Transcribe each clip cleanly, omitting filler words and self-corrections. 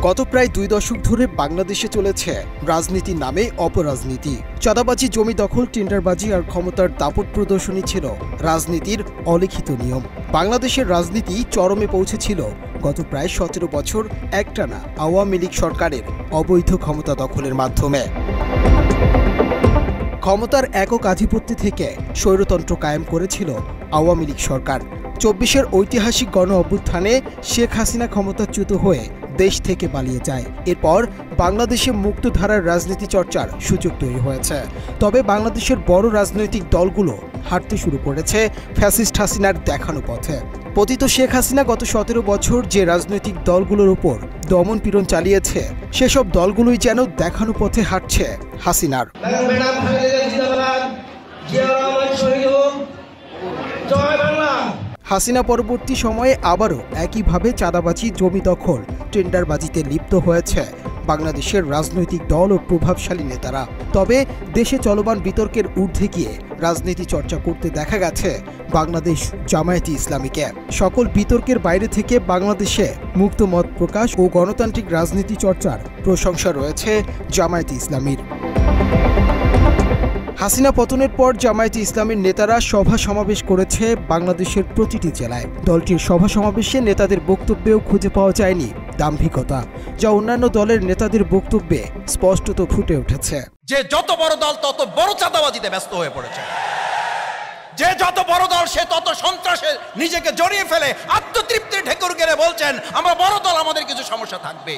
গত প্রায় 2 দশক ধরে বাংলাদেশে চলেছে রাজনীতির নামে অপরাজনীতি। চাঁদাবাজি, জমি দখল, টেন্ডারবাজি আর ক্ষমতার দাপট প্রদর্শনী ছিল রাজনীতির অলিখিত নিয়ম। বাংলাদেশের রাজনীতি চরমে পৌঁছেছিল গত প্রায় 17 বছর একটানা আওয়ামী লীগ সরকারের অবৈধ ক্ষমতা দখলের মাধ্যমে। ক্ষমতার একক আধিপত্য থেকে স্বৈরতন্ত্র কায়েম করেছিল আওয়ামী লীগ সরকার। 24-এর ঐতিহাসিক গণ অভ্যুত্থানে শেখ হাসিনা ক্ষমতাচ্যুত হয়ে দেশ থেকে পালিয়ে যায়। এরপর বাংলাদেশে মুক্তধারার রাজনীতি চর্চার সুযোগ তৈরি হয়েছে। তবে বাংলাদেশের বড় রাজনৈতিক দলগুলো হাঁটতে শুরু করেছে ফ্যাসিস্ট হাসিনার দেখানো পথে। পতিত শেখ হাসিনা গত 17 বছর যে রাজনৈতিক দলগুলোর উপর দমন পীড়ন চালিয়েছে, সেসব দলগুলোই যেন দেখানো পথে হাঁটছে হাসিনার। হাসিনা পরবর্তী সময়ে আবারও একইভাবে চাঁদাবাজি, জমি দখল, টেন্ডারবাজিতে লিপ্ত হয়েছে বাংলাদেশের রাজনৈতিক দল ও প্রভাবশালী নেতারা। তবে দেশে চলমান বিতর্কের ঊর্ধ্বে গিয়ে রাজনীতি চর্চা করতে দেখা গেছে বাংলাদেশ জামায়াতে ইসলামীকে। সকল বিতর্কের বাইরে থেকে বাংলাদেশে মুক্ত মত প্রকাশ ও গণতান্ত্রিক রাজনীতি চর্চার প্রশংসা রয়েছে জামায়াতে ইসলামীর। হাসিনা পতনের পর জামায়াতে ইসলামীর নেতারা সভা সমাবেশ করেছে বাংলাদেশের প্রতিটি জেলায়। দলটির সভা সমাবেশে নেতাদের বক্তব্যেও খুঁজে পাওয়া যায়নি দাম্ভিকতা, যা অন্যান্য দলের নেতাদের বক্তব্যে স্পষ্টত ফুটে উঠেছে। যে যত বড় দল তত বড় চাঁদাবাজিতে ব্যস্ত হয়ে পড়েছে, যে যত বড় দল সে তত সন্ত্রাসে নিজেকে জড়িয়ে ফেলে আত্মতৃপ্তির ঢেকুর গেড়ে বলছেন আমরা বড় দল, আমাদের কিছু সমস্যা থাকবে।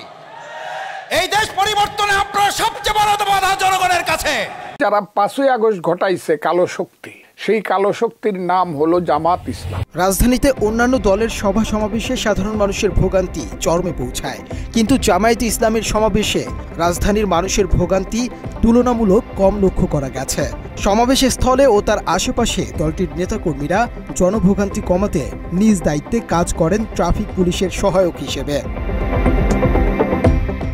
এই দেশ পরিবর্তনে আপনারা সবচেয়ে বড় বাধা জনগণের কাছে। যারা 5ই আগস্ট ঘটাইছে কালো শক্তি, সেই কালো শক্তির নাম হলো জামাত ইসলাম। রাজধানীতে অন্যান্য দলের সভা সমাবেশে সাধারণ মানুষের ভোগান্তি চরমে পৌঁছায়, কিন্তু জামায়াতে ইসলামের সমাবেশে রাজধানীর মানুষের ভোগান্তি তুলনামূলক কম লক্ষ্য করা গেছে। সমাবেশ স্থলে ও তার আশেপাশে দলটির নেতাকর্মীরা জনভোগান্তি কমাতে নিজ দায়িত্বে কাজ করেন ট্রাফিক পুলিশের সহায়ক হিসেবে।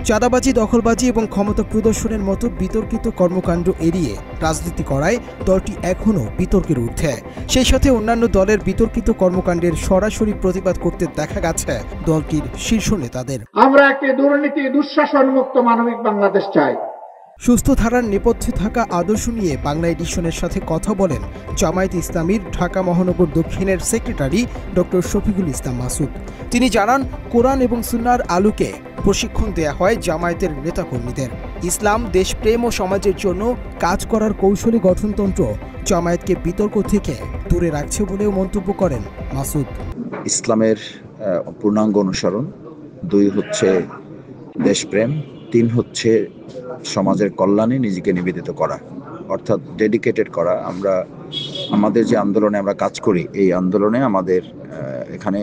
চাঁদাবাজি, দখলবাজি এবং ক্ষমতা প্রদর্শনের মতো বিতর্কিত কর্মকাণ্ড এড়িয়ে রাজনীতি করায় দলটি এখনও বিতর্কের ঊর্ধ্বে। সেই সাথে অন্যান্য দলের বিতর্কিত কর্মকাণ্ডের সরাসরি প্রতিবাদ করতে দেখা গেছে দলটির শীর্ষ নেতাদের। আমরা একটি দুর্নীতি, দুঃশাসন মুক্ত মানবিক বাংলাদেশ চাই। সুস্থ ধারার নেপথ্যে থাকা আদর্শ নিয়ে বাংলা এডিশনের সাথে কথা বলেন জামায়াতে ইসলামীর ঢাকা মহানগর দক্ষিণের সেক্রেটারি ডক্টর শফিকুল ইসলাম মাসুদ। তিনি জানান, কোরআন এবং সুন্নাহর আলোকে প্রশিক্ষণ দেয়া হয় জামায়াতের নেতাকর্মীদের। ইসলাম, দেশপ্রেম ও সমাজের জন্য কাজ করার কৌশলী গঠনতন্ত্র জামায়াতকে বিতর্ক থেকে দূরে রাখছে বলেও মন্তব্য করেন মাসুদ। ইসলামের পূর্ণাঙ্গ অনুসরণ, 2 হচ্ছে দেশপ্রেম, 3 হচ্ছে সমাজের কল্যাণে নিজেকে নিবেদিত করা, অর্থাৎ ডেডিকেটেড করা। আমরা আমাদের যে আন্দোলনে আমরা কাজ করি, এই আন্দোলনে আমাদের এখানে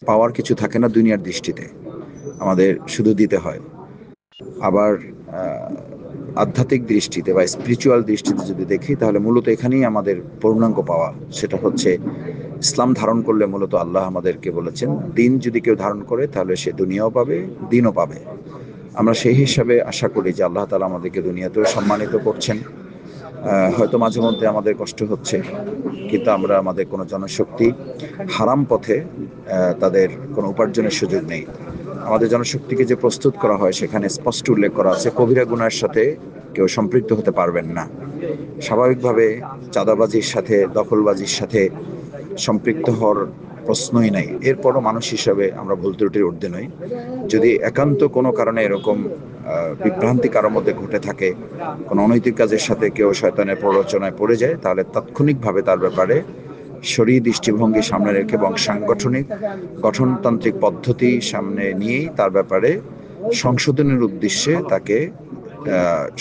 পাওয়ার কিছু থাকে না দুনিয়ার দৃষ্টিতে, আমাদের শুধু দিতে হয়। আবার আধ্যাত্মিক দৃষ্টিতে বা স্পিরিচুয়াল দৃষ্টিতে যদি দেখি, তাহলে মূলত এখানেই আমাদের পূর্ণাঙ্গ পাওয়া, সেটা হচ্ছে ইসলাম ধারণ করলে মূলত আল্লাহ আমাদেরকে বলেছেন, দিন যদি কেউ ধারণ করে তাহলে সে দুনিয়াও পাবে, দিনও পাবে। আমরা সেই হিসাবে আশা করি যে আল্লাহ তাআলা আমাদেরকে দুনিয়াতেও সম্মানিত করছেন। হয়তো মাঝে মধ্যে আমাদের কষ্ট হচ্ছে, কিন্তু আমরা আমাদের কোনো জনশক্তি হারাম পথে তাদের কোনো উপার্জনের সুযোগ নেই। আমাদের জনশক্তিকে যে প্রস্তুত করা হয়, সেখানে স্পষ্ট উল্লেখ করা আছে কবিরা গুনাহের সাথে কেউ সম্পৃক্ত হতে পারবেন না। স্বাভাবিকভাবে চাঁদাবাজির সাথে, দখলবাজির সাথে সম্পৃক্ত হওয়ার প্রশ্নই নাই। এরপরও মানুষ হিসাবে আমরা ভুল ত্রুটির ঊর্ধ্বে নই। যদি একান্ত কোনো কারণে এরকম বিভ্রান্তি কারোর মধ্যে ঘটে থাকে, কোনো অনৈতিক কাজের সাথে কেউ শয়তানের প্ররোচনায় পড়ে যায়, তাহলে তাৎক্ষণিকভাবে তার ব্যাপারে শরীর দৃষ্টিভঙ্গি সামনে রেখে এবং সাংগঠনিক গঠনতান্ত্রিক পদ্ধতি সামনে নিয়েই তার ব্যাপারে সংশোধনের উদ্দেশ্যে তাকে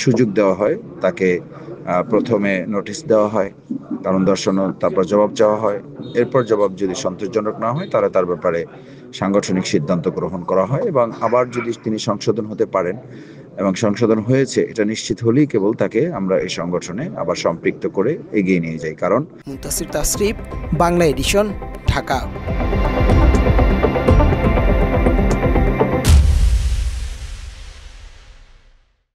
সুযোগ দেওয়া হয়। তাকে প্রথমে নোটিশ দেওয়া হয়, কারণ দর্শন, তারপর জবাব চাওয়া হয়। এরপর জবাব যদি সন্তোষজনক না হয়, তাহলে তার ব্যাপারে সাংগঠনিক সিদ্ধান্ত গ্রহণ করা হয়, এবং আবার যদি তিনি সংশোধন হতে পারেন এবং সংশোধন হয়েছে এটা নিশ্চিত হলেই কেবল তাকে আমরা এই সংগঠনে আবার সম্পৃক্ত করে এগিয়ে নিয়ে যাই। কারণ মুনতাসির তাসরিফ, বাংলা এডিশন, ঢাকা।